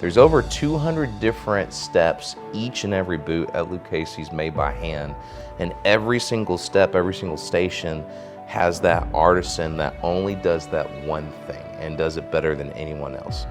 There's over 200 different steps, each and every boot at Lucchese's made by hand. And every single step, every single station has that artisan that only does that one thing and does it better than anyone else.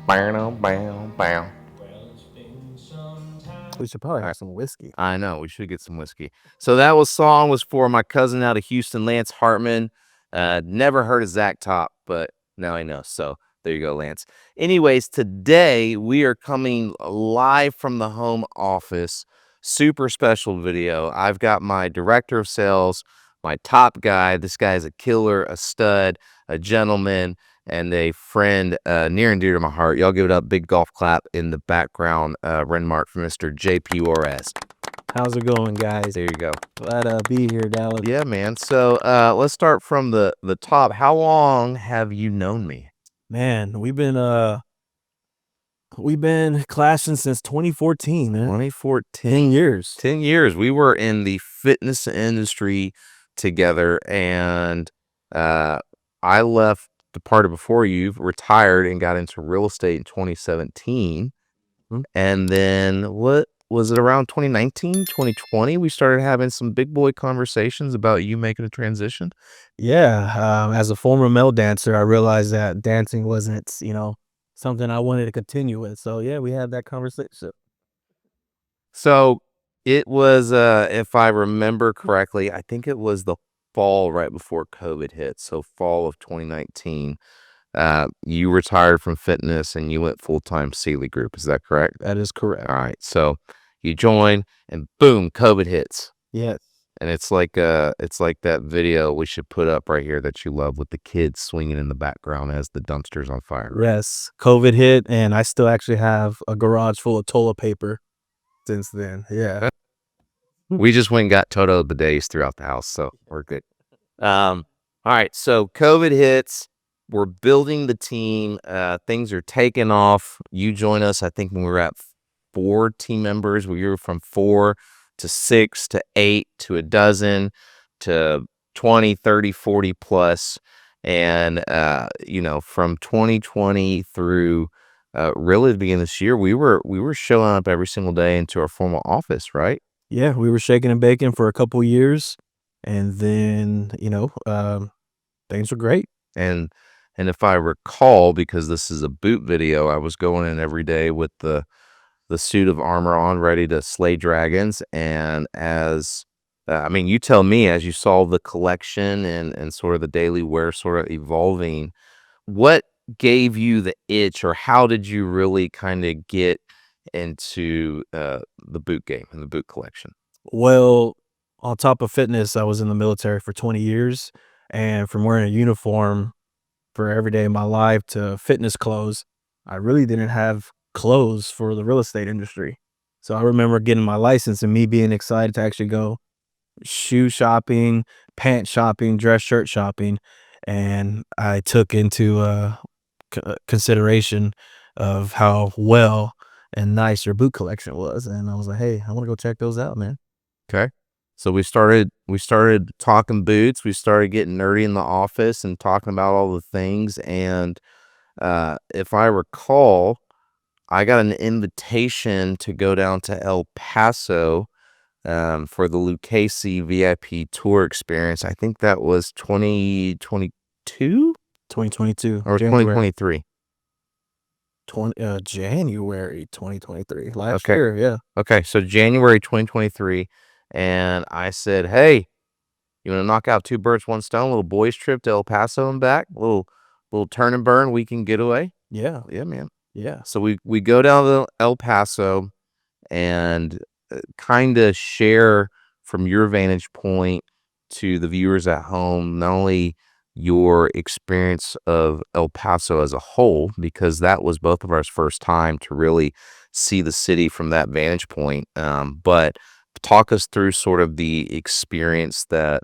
Bow, bow, bow. We should probably have some whiskey. I know, we should get some whiskey. So that song was for my cousin out of Houston, Lance Hartman. Never heard of Zach Top, but now I know. So there you go, Lance. Anyways, today we are coming live from the home office. Super special video. I've got my director of sales, my top guy. This guy is a killer, a stud, a gentleman, and a friend near and dear to my heart. Y'all give it up, big golf clap in the background. Renmark for Mr. JP Juarez. How's it going, guys? There you go. Glad to be here, Dallas. Yeah, man. So let's start from the top. How long have you known me? Man, we've been clashing since 2014, man. 2014. 10 years. 10 years. We were in the fitness industry together, and I departed before you, retired, and got into real estate in 2017. And then what was it, around 2019, 2020, we started having some big boy conversations about you making a transition? Yeah. As a former male dancer, I realized that dancing wasn't, something I wanted to continue with. So yeah, we had that conversation. So it was, if I remember correctly, I think it was the fall right before COVID hit. So fall of 2019, you retired from fitness and you went full-time Sealy Group. Is that correct? That is correct. All right. So you join and boom, COVID hits. Yes. And it's like that video we should put up right here that you love with the kids swinging in the background as the dumpster's on fire. Yes. COVID hit, and I still actually have a garage full of toilet paper since then. Yeah. We just went and got Toto bidets throughout the house, so we're good. All right, so COVID hits. We're building the team. Things are taking off. You join us, I think, when we were at 4 team members. We were from 4 to 6 to 8 to a dozen to 20, 30, 40 plus. And, from 2020 through really the beginning of this year, we were showing up every single day into our formal office, right? Yeah, we were shaking and baking for a couple years, and then, things were great. And if I recall, because this is a boot video, I was going in every day with the suit of armor on, ready to slay dragons. And as, you tell me, as you saw the collection and sort of the daily wear sort of evolving, what gave you the itch, or how did you really kind of get into the boot game and the boot collection? Well, on top of fitness, I was in the military for 20 years, and from wearing a uniform for every day of my life to fitness clothes, I really didn't have clothes for the real estate industry. So I remember getting my license and me being excited to actually go shoe shopping, pant shopping, dress shirt shopping, and I took into consideration of how well and nice your boot collection was, and I was like, hey, I want to go check those out, man. Okay. So we started talking boots. We started getting nerdy in the office and talking about all the things. And if I recall, I got an invitation to go down to El Paso for the Lucchese VIP tour experience. I think that was 2022? 2022. Or 2023? January 2023. Last year, yeah. Okay, so January 2023. and I said, "Hey, you want to knock out two birds, one stone? A little boys trip to El Paso and back, little turn and burn weekend getaway." Yeah. Yeah, man. Yeah. So we go down to El Paso and kind of share from your vantage point to the viewers at home, not only your experience of El Paso as a whole, because that was both of our first time to really see the city from that vantage point, but talk us through sort of the experience that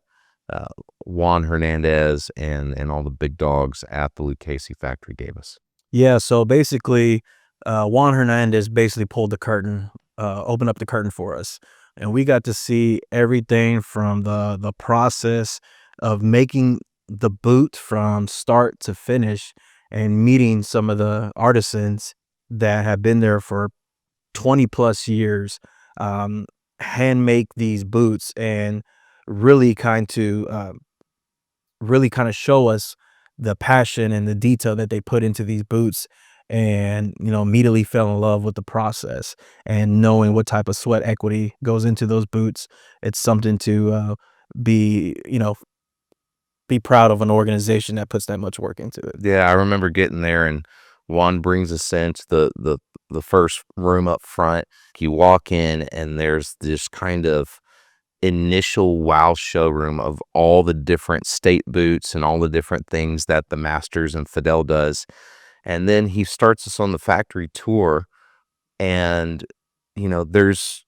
uh, Juan Hernandez and all the big dogs at the Lucchese factory gave us. Yeah, so basically, Juan Hernandez basically pulled the curtain, opened up the curtain for us, and we got to see everything from the process of making the boot from start to finish, and meeting some of the artisans that have been there for 20 plus years, um, hand make these boots and really kind of show us the passion and the detail that they put into these boots, and immediately fell in love with the process, and knowing what type of sweat equity goes into those boots. It's something to be be proud of an organization that puts that much work into it. Yeah, I remember getting there and Juan brings us into the first room up front. You walk in and there's this kind of initial wow showroom of all the different state boots and all the different things that the Masters and Fidel does. And then he starts us on the factory tour and there's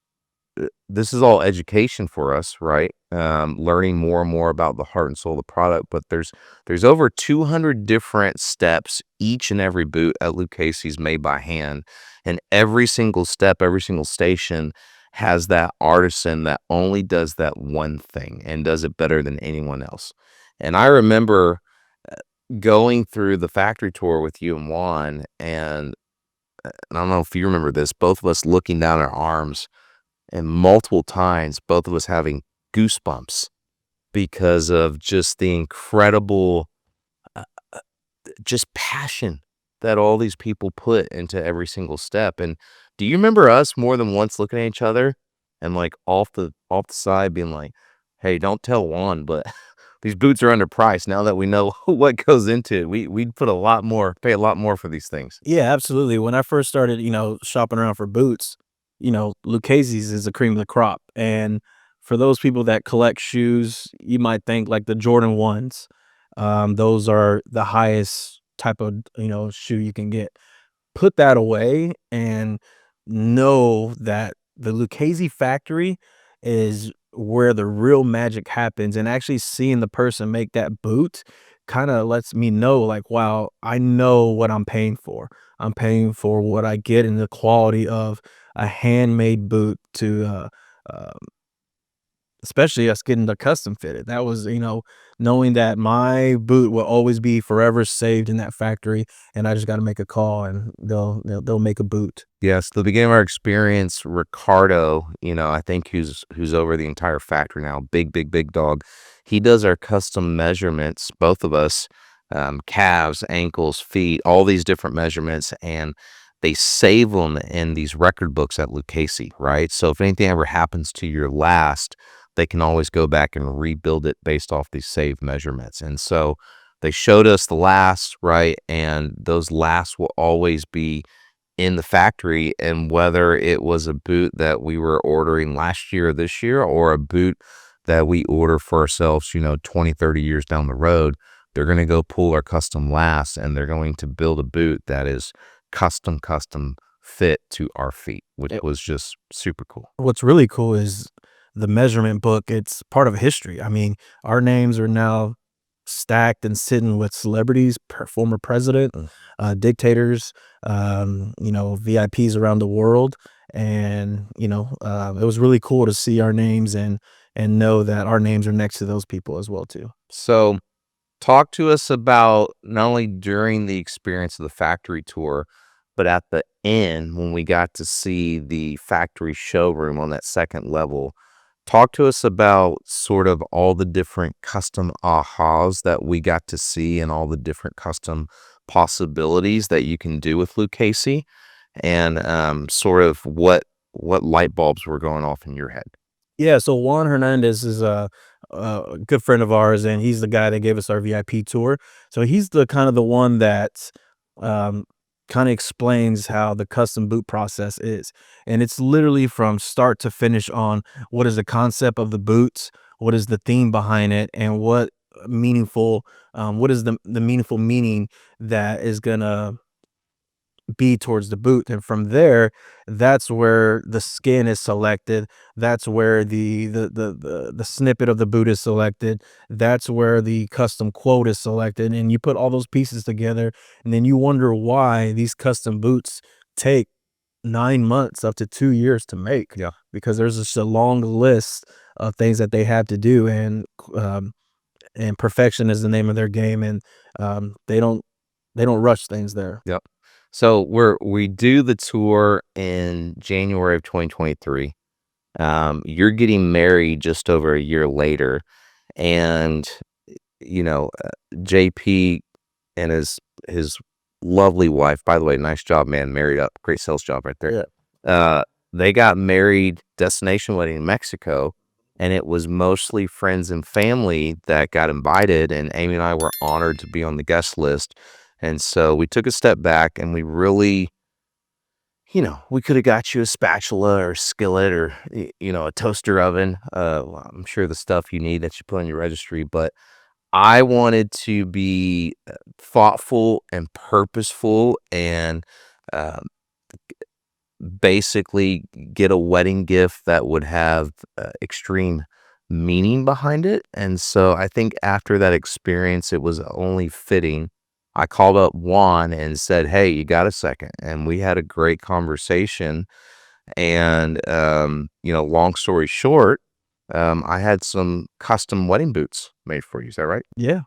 this is all education for us, right? Learning more and more about the heart and soul of the product. But there's over 200 different steps. Each and every boot at Lucchese's made by hand, and every single step, every single station has that artisan that only does that one thing and does it better than anyone else. And I remember going through the factory tour with you and Juan, and I don't know if you remember this, both of us looking down our arms and multiple times both of us having goosebumps because of just the incredible uh, just passion that all these people put into every single step. And do you remember us more than once looking at each other and like off the side being like, "Hey, don't tell Juan, but these boots are underpriced now that we know what goes into it. We'd pay a lot more for these things." Yeah, absolutely. When I first started, shopping around for boots, Lucchese's is the cream of the crop. And for those people that collect shoes, you might think like the Jordan 1s. Those are the highest type of, shoe you can get. Put that away and know that the Lucchese factory is where the real magic happens, and actually seeing the person make that boot kind of lets me know, like, wow, I know what I'm paying for. I'm paying for what I get in the quality of a handmade boot to uh, especially us getting the custom fitted. That was, knowing that my boot will always be forever saved in that factory, and I just got to make a call and they'll make a boot. Yes, the beginning of our experience, Ricardo, I think who's over the entire factory now, big dog. He does our custom measurements, both of us, calves, ankles, feet, all these different measurements, and they save them in these record books at Lucchese, right? So if anything ever happens to your last, they can always go back and rebuild it based off these saved measurements. And so they showed us the last, right? And those lasts will always be in the factory, and whether it was a boot that we were ordering last year or this year or a boot that we order for ourselves 20, 30 years down the road, they're going to go pull our custom last and they're going to build a boot that is custom fit to our feet, which was just super cool. What's really cool is the measurement book. It's part of history. I mean, our names are now stacked and sitting with celebrities, former president, dictators, VIPs around the world. And, it was really cool to see our names and know that our names are next to those people as well too. So talk to us about not only during the experience of the factory tour, but at the end when we got to see the factory showroom on that second level. Talk to us about sort of all the different custom ahas that we got to see and all the different custom possibilities that you can do with Lucchese, and sort of what light bulbs were going off in your head. Yeah, so Juan Hernandez is a good friend of ours, and he's the guy that gave us our VIP tour. So he's the kind of the one that um, kind of explains how the custom boot process is, and it's literally from start to finish on what is the concept of the boots, what is the theme behind it, and what is the meaningful meaning that is gonna be towards the boot. And from there, that's where the skin is selected, that's where the snippet of the boot is selected, that's where the custom quote is selected, and you put all those pieces together, and then you wonder why these custom boots take 9 months up to 2 years to make, Yeah. because there's just a long list of things that they have to do. And perfection is the name of their game, and they don't rush things there. Yep. So we do the tour in January of 2023. You're getting married just over a year later, and you know, JP and his lovely wife. By the way, nice job, man. Married up, great sales job right there. Yeah. Uh, they got married destination wedding in Mexico, and it was mostly friends and family that got invited. And Amy and I were honored to be on the guest list. And so we took a step back and we really, we could have got you a spatula or skillet or, a toaster oven. Well, I'm sure the stuff you need that you put on your registry, but I wanted to be thoughtful and purposeful and uh, basically get a wedding gift that would have extreme meaning behind it. And so I think after that experience, it was only fitting. I called up Juan and said, "Hey, you got a second?" And we had a great conversation. And, long story short, I had some custom wedding boots made for you. Is that right? Yeah.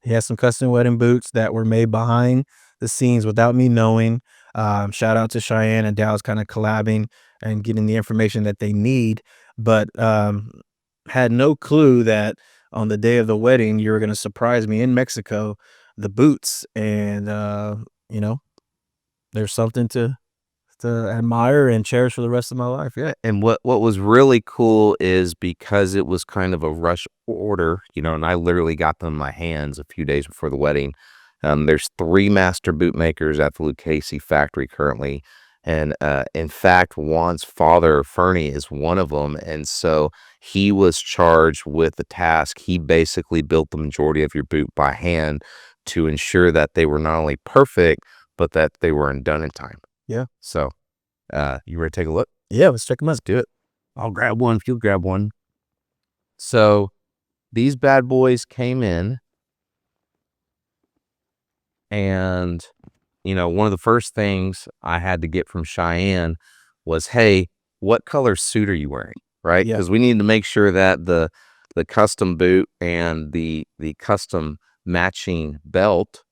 He has some custom wedding boots that were made behind the scenes without me knowing. Shout out to Cheyenne and Dallas kind of collabing and getting the information that they need, but had no clue that on the day of the wedding, you were going to surprise me in Mexico, the boots. And, you know, there's something to admire and cherish for the rest of my life. Yeah. And what was really cool is because it was kind of a rush order, and I literally got them in my hands a few days before the wedding. There's 3 master bootmakers at the Lucchese factory currently, and in fact, Juan's father, Fernie, is one of them, and so he was charged with the task. He basically built the majority of your boot by hand to ensure that they were not only perfect, but that they were done in time. Yeah. So, you ready to take a look? Yeah. Let's check them out. Let's do it. I'll grab one if you'll grab one. So these bad boys came in, and one of the first things I had to get from Cheyenne was, "Hey, what color suit are you wearing?" Right? Yeah. Because we need to make sure that the custom boot and the custom matching belt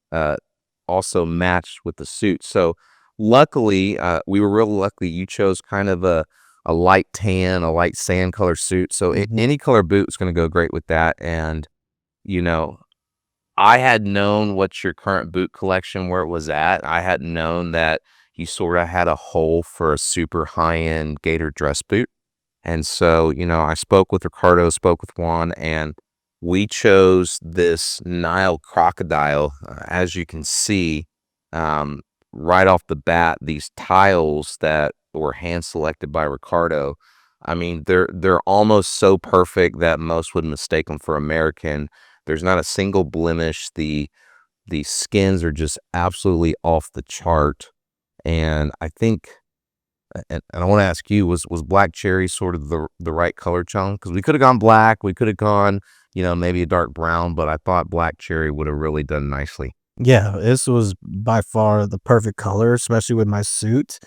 also matched with the suit. So luckily, we were real lucky. You chose kind of a light tan, a light sand color suit. So Mhm. any color boot is going to go great with that. And you know, I had known what your current boot collection where it was at. I had known that you sort of had a hole for a super high end gator dress boot. And so, I spoke with Ricardo, spoke with Juan, and we chose this Nile Crocodile. As you can see, um, right off the bat, these tiles that were hand selected by Ricardo. I mean, they're almost so perfect that most would mistake them for American. There's not a single blemish. The skins are just absolutely off the chart. And I think and I want to ask you, was black cherry sort of the right color tone? Because we could have gone black, we could have gone, maybe a dark brown, but I thought black cherry would have really done nicely. Yeah, this was by far the perfect color, especially with my suit,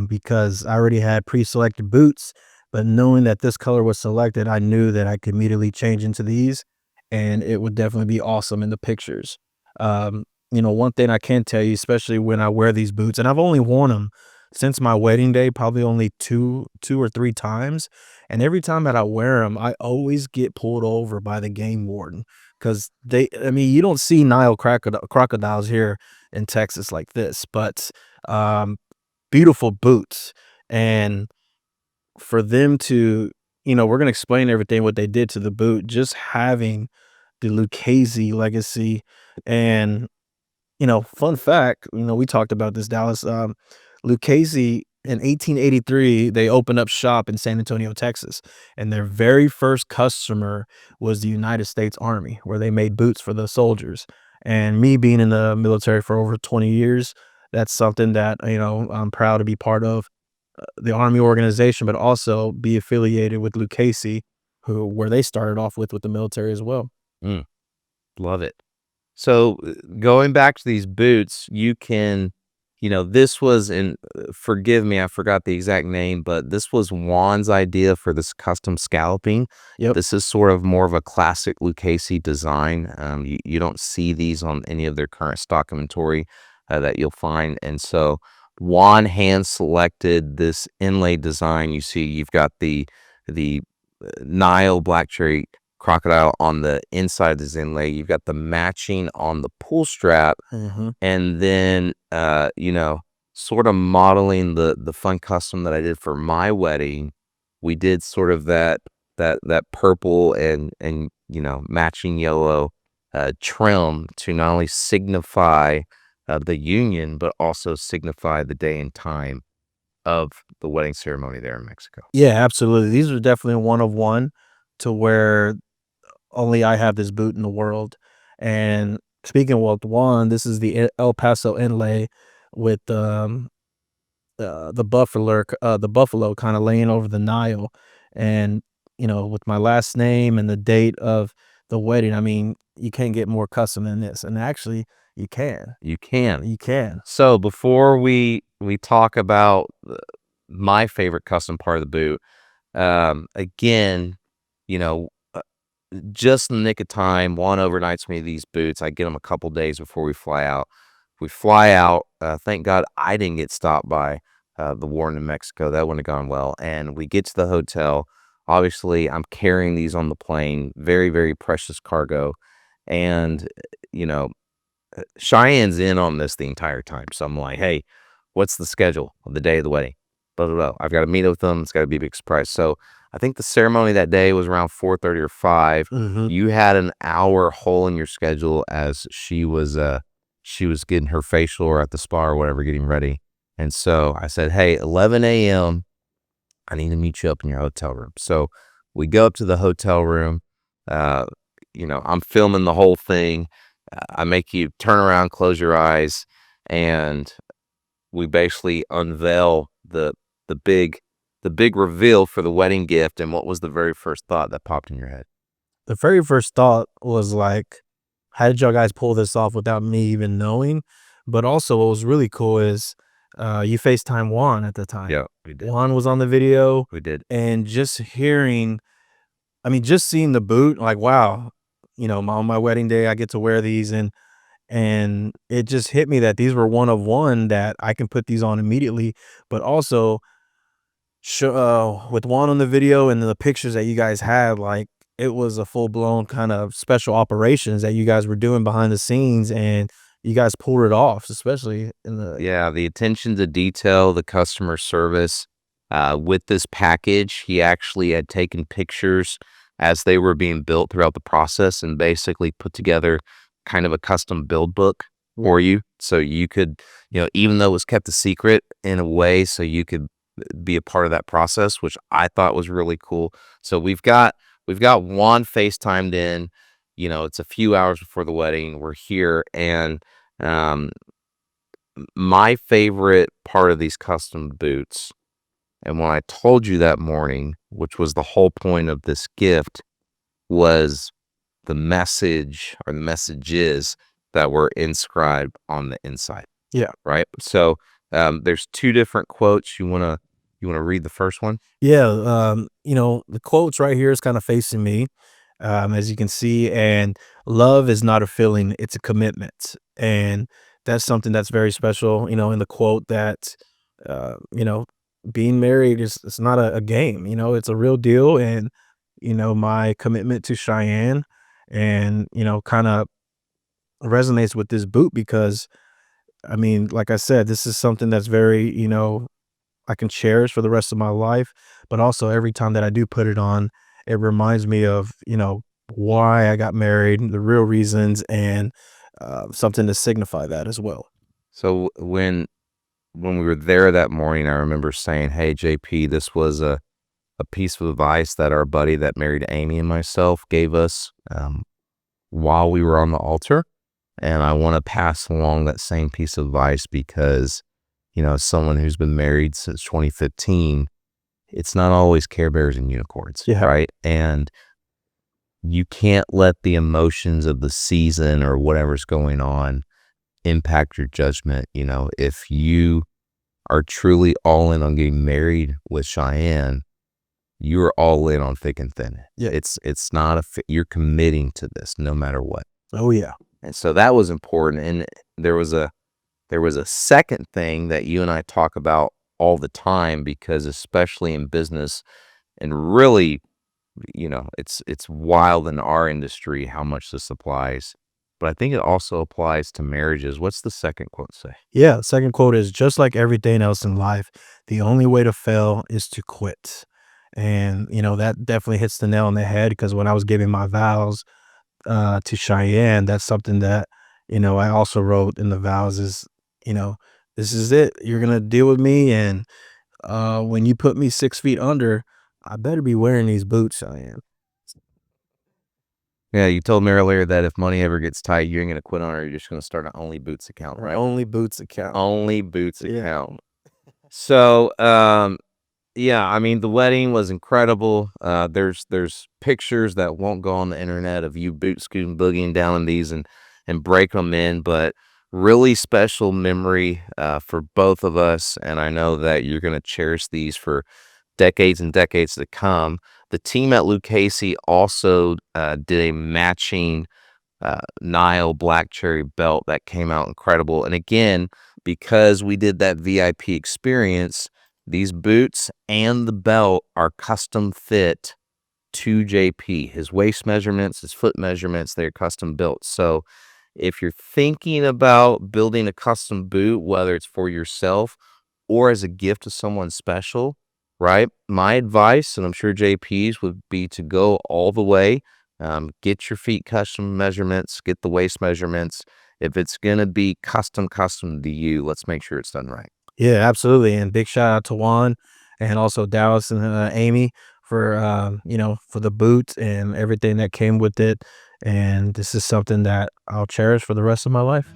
because I already had pre-selected boots. But knowing that this color was selected, I knew that I could immediately change into these, and it would definitely be awesome in the pictures. One thing I can tell you, especially when I wear these boots, and I've only worn them since my wedding day, probably only two or three times, and every time that I wear them, I always get pulled over by the game warden. 'Cause I mean, you don't see Nile crocodiles here in Texas like this, but, um, beautiful boots, and for them to, we're gonna explain everything what they did to the boot. Just having the Lucchese legacy, and fun fact, we talked about this, Dallas. Lucchese in 1883, they opened up shop in San Antonio, Texas, and their very first customer was the United States Army, where they made boots for the soldiers. And me being in the military for over 20 years, that's something that I'm proud to be part of, the Army organization, but also be affiliated with Lucchese, where they started off with the military as well. Mm, love it. So going back to these boots, you can, this was forgive me, I forgot the exact name, but this was Juan's idea for this custom scalloping. Yep. This is sort of more of a classic Lucchese design. You don't see these on any of their current stock inventory that you'll find. And so Juan hand selected this inlay design. You see, you've got the Nile black cherry crocodile on the inside of this inlay. You've got the matching on the pull strap, Hmm. and then sort of modeling the fun custom that I did for my wedding. We did sort of that purple and matching yellow trim to not only signify the union, but also signify the day and time of the wedding ceremony there in Mexico. Yeah, absolutely. These are definitely one of one, to where only I have this boot in the world. And speaking with one, this is the El Paso inlay with the buffalo kind of laying over the Nile, and with my last name and the date of the wedding. I mean, you can't get more custom than this, and actually, you can. You can. You can. So before we talk about my favorite custom part of the boot, again, you know, uh, just in the nick of time, Juan overnights me these boots. I get them a couple days before we fly out. We fly out. Thank God I didn't get stopped by the war in Mexico. That wouldn't have gone well. And we get to the hotel. Obviously, I'm carrying these on the plane. Very, very precious cargo. And, you know, Cheyenne's in on this the entire time. So I'm like, hey, what's the schedule of the day of the wedding? Blah, blah, blah. I've got to meet with them. It's got to be a big surprise. So I think the ceremony that day was around 4:30 or 5. Hmm. You had an hour hole in your schedule as she was getting her facial or at the spa or whatever, getting ready. And so I said, hey, 11 a.m. I need to meet you up in your hotel room. So we go up to the hotel room. Uh, I'm filming the whole thing. I make you turn around, close your eyes, and we basically unveil the big the big reveal for the wedding gift. And what was the very first thought that popped in your head? The very first thought was like, how did y'all guys pull this off without me even knowing? But also, what was really cool is you FaceTime Juan at the time. Yeah, we did. Juan was on the video, We did. and just hearing, I mean, just seeing the boot, like, wow, on my wedding day, I get to wear these, and it just hit me that these were one of one, that I can put these on immediately. But also, with Juan on the video and the pictures that you guys had, like, it was a full blown kind of special operations that you guys were doing behind the scenes, and you guys pulled it off, especially in the. Yeah, the attention to detail, the customer service. With this package, he actually had taken pictures as they were being built throughout the process and basically put together kind of a custom build book for you. So you could, even though it was kept a secret in a way, so you could be a part of that process, which I thought was really cool. So we've got Juan FaceTimed in. It's a few hours before the wedding. We're here, and um, my favorite part of these custom boots, and when I told you that morning, which was the whole point of this gift, was the message or the messages that were inscribed on the inside. Yeah. Right. So there's two different quotes. You wanna read the first one? Yeah, the quotes right here is kind of facing me, as you can see, and love is not a feeling, it's a commitment. And that's something that's very special, in the quote, that, being married is, it's not a game, it's a real deal. And, my commitment to Cheyenne, and, kind of resonates with this boot, because, I mean, like I said, this is something that's very, I can cherish for the rest of my life. but also every time that I do put it on, it reminds me of, why I got married, the real reasons, and something to signify that as well. So when we were there that morning, I remember saying, "Hey, JP, this was a piece of advice that our buddy that married Amy and myself gave us while we were on the altar. And I want to pass along that same piece of advice because, as someone who's been married since 2015, it's not always Care Bears and unicorns, Yeah. right? And you can't let the emotions of the season or whatever's going on impact your judgment. If you are truly all in on getting married with Cheyenne, you're all in on thick and thin. Yeah. It's not you're committing to this no matter what. Oh yeah. And so that was important. And there was a second thing that you and I talk about all the time, because especially in business, and really, it's wild in our industry how much this applies. But I think it also applies to marriages. What's the second quote say? Yeah. Second quote is, just like everything else in life, the only way to fail is to quit. And, that definitely hits the nail on the head, because when I was giving my vows to Cheyenne, that's something that, I also wrote in the vows is, this is it. You're going to deal with me. And when you put me 6 feet under, I better be wearing these boots, Cheyenne. Yeah, you told me earlier that if money ever gets tight, you ain't gonna quit on her. You're just gonna start an Only Boots account, right? Only boots account. Only Boots Yeah. account. So, yeah, I mean, the wedding was incredible. There's pictures that won't go on the internet of you boot scooting, boogieing down in these and break them in, but really special memory for both of us. And I know that you're gonna cherish these for decades and decades to come. The team at Lucchese also did a matching Nile black cherry belt that came out incredible. And again, because we did that VIP experience, these boots and the belt are custom fit to JP. His waist measurements, his foot measurements, they're custom built. So if you're thinking about building a custom boot, whether it's for yourself or as a gift to someone special, right? My advice, and I'm sure JP's, would be to go all the way. Get your feet custom measurements, get the waist measurements. If it's going to be custom to you, let's make sure it's done right. Yeah, absolutely. And big shout out to Juan and also Dallas and Amy for, for the boot and everything that came with it. And this is something that I'll cherish for the rest of my life.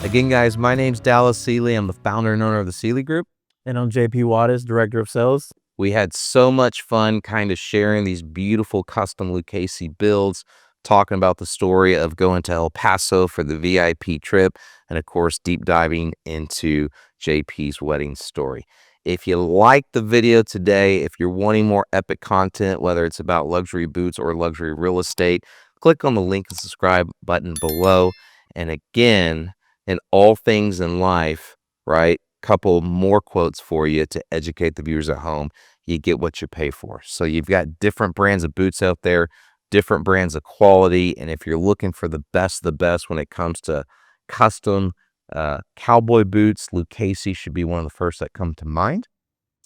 Again, guys, my name's Dallas Seeley. I'm the founder and owner of the Seeley Group. And I'm JP Juarez, Director of Sales. We had so much fun kind of sharing these beautiful custom Lucchese builds, talking about the story of going to El Paso for the VIP trip, and of course, deep diving into JP's wedding story. If you liked the video today, if you're wanting more epic content, whether it's about luxury boots or luxury real estate, click on the link and subscribe button below. And again, in all things in life, right? Couple more quotes for you to educate the viewers at home. You get what you pay for. So you've got different brands of boots out there, different brands of quality. And if you're looking for the best of the best when it comes to custom cowboy boots, Lucchese should be one of the first that come to mind.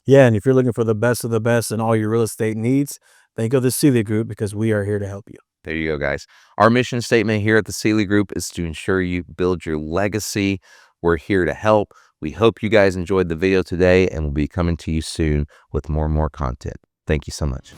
Yeah, and if you're looking for the best of the best in all your real estate needs, think of the Seeley Group, because we are here to help you. There you go, guys. Our mission statement here at the Seeley Group is to ensure you build your legacy. We're here to help. We hope you guys enjoyed the video today, and we'll be coming to you soon with more and more content. Thank you so much.